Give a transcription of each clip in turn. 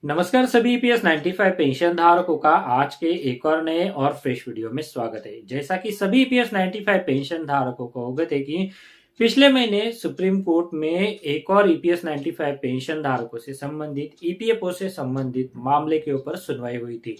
नमस्कार सभी EPS 95 pension धारकों का आज के एक और नए और फ्रेश वीडियो में स्वागत है। जैसा कि सभी ईपीएस 95 पेंशन धारकों को अवगत है कि पिछले महीने सुप्रीम कोर्ट में एक और ईपीएस 95 पेंशन धारकों से संबंधित ईपीएफओ से संबंधित मामले के ऊपर सुनवाई हुई थी।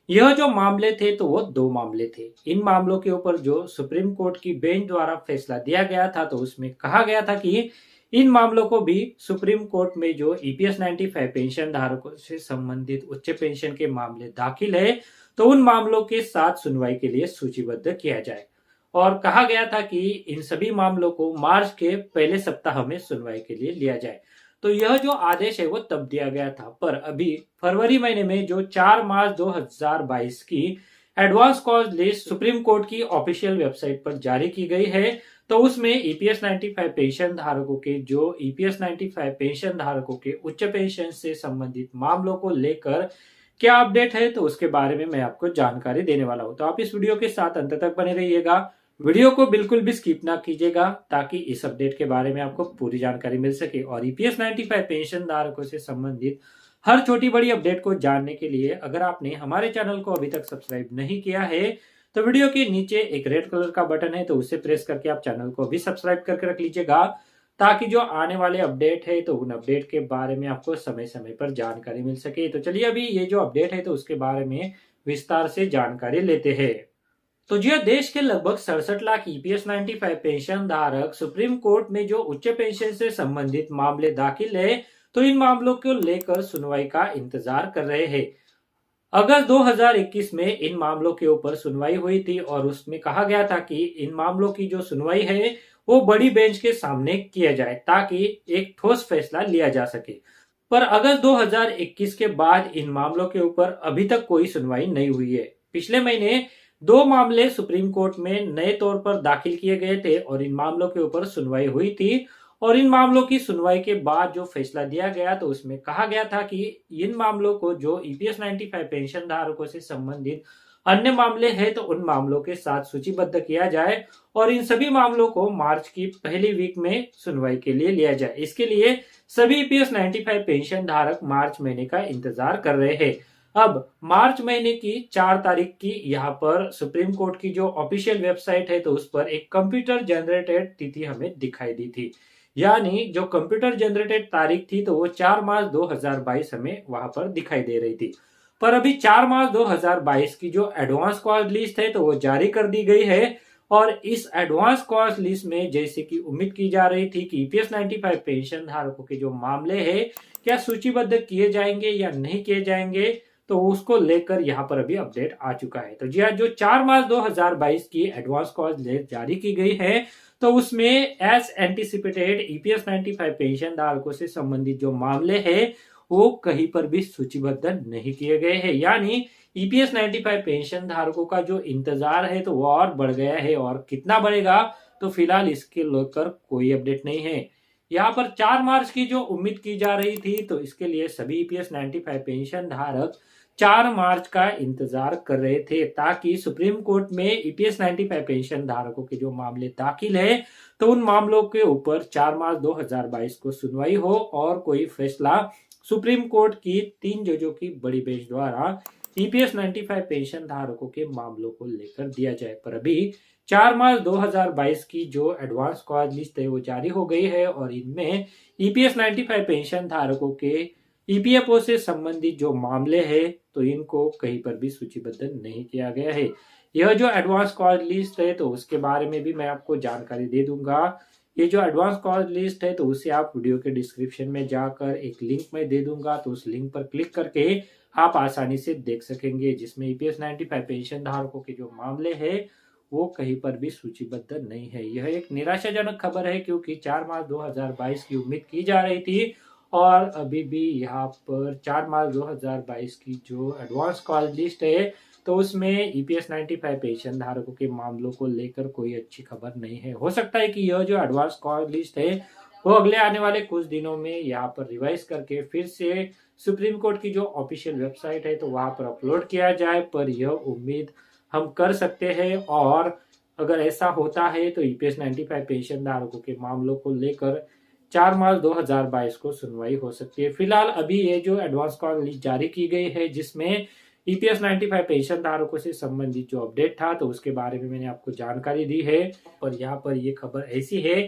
यह जो मामले थे तो वो दो मामले थे। इन मामलों के ऊपर जो सुप्रीम कोर्ट की बेंच द्वारा फैसला दिया गया था तो उसमें कहा गया था कि इन मामलों को भी सुप्रीम कोर्ट में जो ईपीएस 95 पेंशन धारकों से संबंधित उच्च पेंशन के मामले दाखिल है तो उन मामलों के साथ सुनवाई के लिए सूचीबद्ध किया जाए। और कहा गया था कि इन सभी मामलों को मार्च के पहले सप्ताह में सुनवाई के लिए लिया जाए। तो यह जो आदेश है वो तब दिया गया था, पर अभी फरवरी महीने में जो 4 मार्च 2022 की advance cause list supreme court की ऑफिशियल वेबसाइट पर जारी की गई है। तो उसमें ईपीएस 95 पेंशन धारकों के जो ईपीएस 95 पेंशन धारकों के उच्च पेंशन से संबंधित मामलों को लेकर क्या अपडेट है तो उसके बारे में मैं आपको जानकारी देने वाला हूं। तो आप इस वीडियो के साथ अंत तक बने रहिएगा, वीडियो को बिल्कुल भी स्किप ना कीजिएगा ताकि इस अपडेट के बारे में आपको पूरी जानकारी मिल सके। और ईपीएस 95 पेंशन धारकों से संबंधित हर छोटी बड़ी अपडेट को जानने के लिए अगर आपने हमारे चैनल को अभी तक सब्सक्राइब नहीं किया है तो वीडियो के नीचे एक रेड कलर का बटन है तो उसे प्रेस करके आप चैनल को भी सब्सक्राइब करके रख लीजिएगा ताकि जो आने वाले अपडेट है तो उन अपडेट के बारे में आपको समय समय पर जानकारी मिल सके। तो चलिए अभी ये जो अपडेट है तो उसके बारे में विस्तार से जानकारी लेते हैं। तो जो देश के लगभग 67 लाख ईपीएस 95 पेंशन धारक सुप्रीम कोर्ट में जो उच्च पेंशन से संबंधित मामले दाखिल है तो इन मामलों को लेकर सुनवाई का इंतजार कर रहे हैं। अगस्त 2021 में इन मामलों के ऊपर सुनवाई हुई थी और उसमें कहा गया था कि इन मामलों की जो सुनवाई है वो बड़ी बेंच के सामने किया जाए ताकि एक ठोस फैसला लिया जा सके। पर अगस्त 2021 के बाद इन मामलों के ऊपर अभी तक कोई सुनवाई नहीं हुई है। पिछले महीने दो मामले सुप्रीम कोर्ट में नए तौर पर दाखिल किए गए थे और इन मामलों के ऊपर सुनवाई हुई थी। और इन मामलों की सुनवाई के बाद जो फैसला दिया गया तो उसमें कहा गया था कि इन मामलों को जो ईपीएस 95 पेंशन धारकों से संबंधित अन्य मामले हैं तो उन मामलों के साथ सूचीबद्ध किया जाए और इन सभी मामलों को मार्च की पहली वीक में सुनवाई के लिए लिया जाए। इसके लिए सभी ईपीएस 95 पेंशन धारक मार्च महीने का इंतजार कर रहे हैं। अब मार्च महीने की 4 तारीख की यहाँ पर सुप्रीम कोर्ट की जो ऑफिशियल वेबसाइट है तो उस पर एक कंप्यूटर जनरेटेड तिथि हमें दिखाई दी थी, यानी जो कंप्यूटर जनरेटेड तारीख थी तो वो 4 मार्च 2022 हमें वहां पर दिखाई दे रही थी। पर अभी 4 मार्च 2022 की जो एडवांस कॉज लिस्ट है तो वो जारी कर दी गई है। और इस एडवांस कॉज लिस्ट में जैसे कि उम्मीद की जा रही थी कि ईपीएस 95 पेंशन धारकों के जो मामले हैं क्या सूचीबद्ध किए जाएंगे या नहीं किए जाएंगे तो उसको लेकर यहाँ पर अभी अपडेट आ चुका है। तो जी हाँ, जो 4 मार्च 2022 की एडवांस कॉज लिस्ट जारी की गई है तो उसमें एज एंटीसिपेटेड ईपीएस 95 पेंशन धारकों से संबंधित जो मामले हैं वो कहीं पर भी सूचीबद्ध नहीं किए गए हैं, यानी ईपीएस 95 पेंशन धारकों का जो इंतजार है तो वो और बढ़ गया है। और कितना बढ़ेगा तो फिलहाल इसके लेकर कोई अपडेट नहीं है। यहाँ पर 4 मार्च की जो उम्मीद की जा रही थी तो इसके लिए सभी ईपीएस 95 पेंशन धारक 4 मार्च का इंतजार कर रहे थे ताकि सुप्रीम कोर्ट में ईपीएस 95 पेंशन धारकों के जो मामले दाखिल है तो उन मामलों के ऊपर 4 मार्च 2022 को सुनवाई हो और कोई फैसला सुप्रीम कोर्ट की 3 जजों की बड़ी बेंच द्वारा ईपीएस 95 पेंशन धारकों के मामलों को लेकर दिया जाए। पर अभी 4 मार्च 2022 की जो एडवांस कॉज लिस्ट है वो जारी हो गई है और इनमें ईपीएस 95 पेंशन धारकों के ईपीएफओ से संबंधित जो मामले हैं तो इनको कहीं पर भी सूचीबद्ध नहीं किया गया है। यह जो एडवांस कॉज लिस्ट है तो उसके बारे में भी मैं आपको जानकारी दे दूंगा। ये जो एडवांस कॉज लिस्ट है तो उसे आप वीडियो के डिस्क्रिप्शन में जाकर एक लिंक मैं दे दूंगा तो उस लिंक पर क्लिक करके आप आसानी से देख सकेंगे, जिसमें ईपीएस 95 पेंशन धारकों के जो मामले हैं वो कहीं पर भी सूचीबद्ध नहीं है। यह एक निराशाजनक खबर है क्योंकि 4 मार्च 2022 की उम्मीद की जा रही थी और अभी भी यहाँ पर 4 मार्च 2022 की जो एडवांस कॉल लिस्ट है तो उसमें ईपीएस 95 पेंशन धारकों के मामलों को लेकर कोई अच्छी खबर नहीं है। हो सकता है कि यह जो एडवांस कॉल लिस्ट है वो अगले आने वाले कुछ दिनों में यहाँ पर रिवाइज करके फिर से सुप्रीम कोर्ट की जो ऑफिशियल वेबसाइट है तो वहां पर अपलोड किया जाए, पर यह उम्मीद हम कर सकते हैं। और अगर ऐसा होता है तो ईपीएस 95 पेंशन धारकों के मामलों को लेकर 4 मार्च 2022 को सुनवाई हो सकती है। फिलहाल अभी ये जो एडवांस कॉल लिस्ट जारी की गई है, जिसमें ईपीएस 95 पेंशन धारकों से संबंधित जो अपडेट था, तो उसके बारे में मैंने आपको जानकारी दी है। पर यहाँ पर ये खबर ऐसी है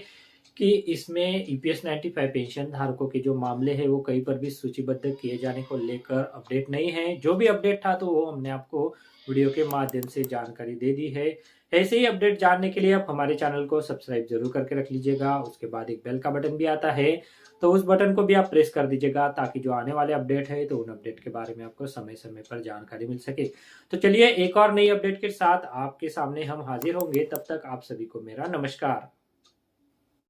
कि इसमें ईपीएस 95 पेंशन धारकों के जो मामले हैं वो कहीं पर भी सूचीबद्ध किए जाने को लेकर अपडेट नहीं है। जो भी अपडेट था तो वो हमने आपको वीडियो के माध्यम से जानकारी दे दी है। ऐसे ही अपडेट जानने के लिए आप हमारे चैनल को सब्सक्राइब जरूर करके रख लीजिएगा। उसके बाद एक बेल का बटन भी आता है, तो उस बटन को भी आप प्रेस कर दीजिएगा, ताकि जो आने वाले अपडेट है तो उन अपडेट के बारे में आपको समय समय पर जानकारी मिल सके। तो चलिए एक और नई अपडेट के साथ आपके सामने हम हाजिर होंगे। तब तक आप सभी को मेरा नमस्कार।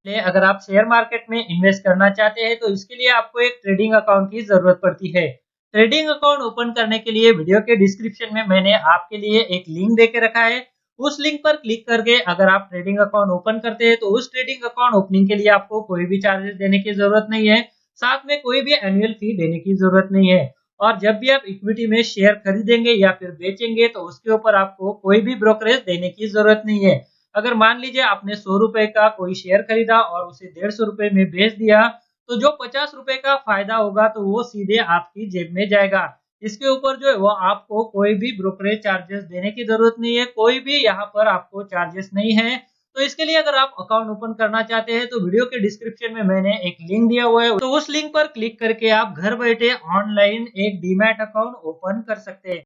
अगर आप शेयर मार्केट में इन्वेस्ट करना चाहते हैं तो इसके लिए आपको एक ट्रेडिंग अकाउंट की जरूरत पड़ती है। ट्रेडिंग अकाउंट ओपन करने के लिए वीडियो के डिस्क्रिप्शन में मैंने आपके लिए एक लिंक देके रखा है। उस लिंक पर क्लिक करके अगर आप ट्रेडिंग अकाउंट ओपन करते हैं तो उस ट्रेडिंग अकाउंट ओपनिंग के लिए आपको कोई भी चार्जेस देने की जरूरत नहीं है, साथ में कोई भी एनुअल फी देने की जरूरत नहीं है। और जब भी आप इक्विटी में शेयर खरीदेंगे या फिर बेचेंगे तो उसके ऊपर आपको कोई भी ब्रोकरेज देने की जरूरत नहीं है। अगर मान लीजिए आपने 100 रुपए का कोई शेयर खरीदा और उसे 150 रुपए में बेच दिया, तो जो 50 रुपए का फायदा होगा तो वो सीधे आपकी जेब में जाएगा। इसके ऊपर जो है वो आपको कोई भी ब्रोकरेज चार्जेस देने की जरूरत नहीं है, कोई भी यहाँ पर आपको चार्जेस नहीं है। तो इसके लिए अगर आप अकाउंट ओपन करना चाहते हैं तो वीडियो के डिस्क्रिप्शन में मैंने एक लिंक दिया हुआ है, तो उस लिंक पर क्लिक करके आप घर बैठे ऑनलाइन एक डीमैट अकाउंट ओपन कर सकते हैं।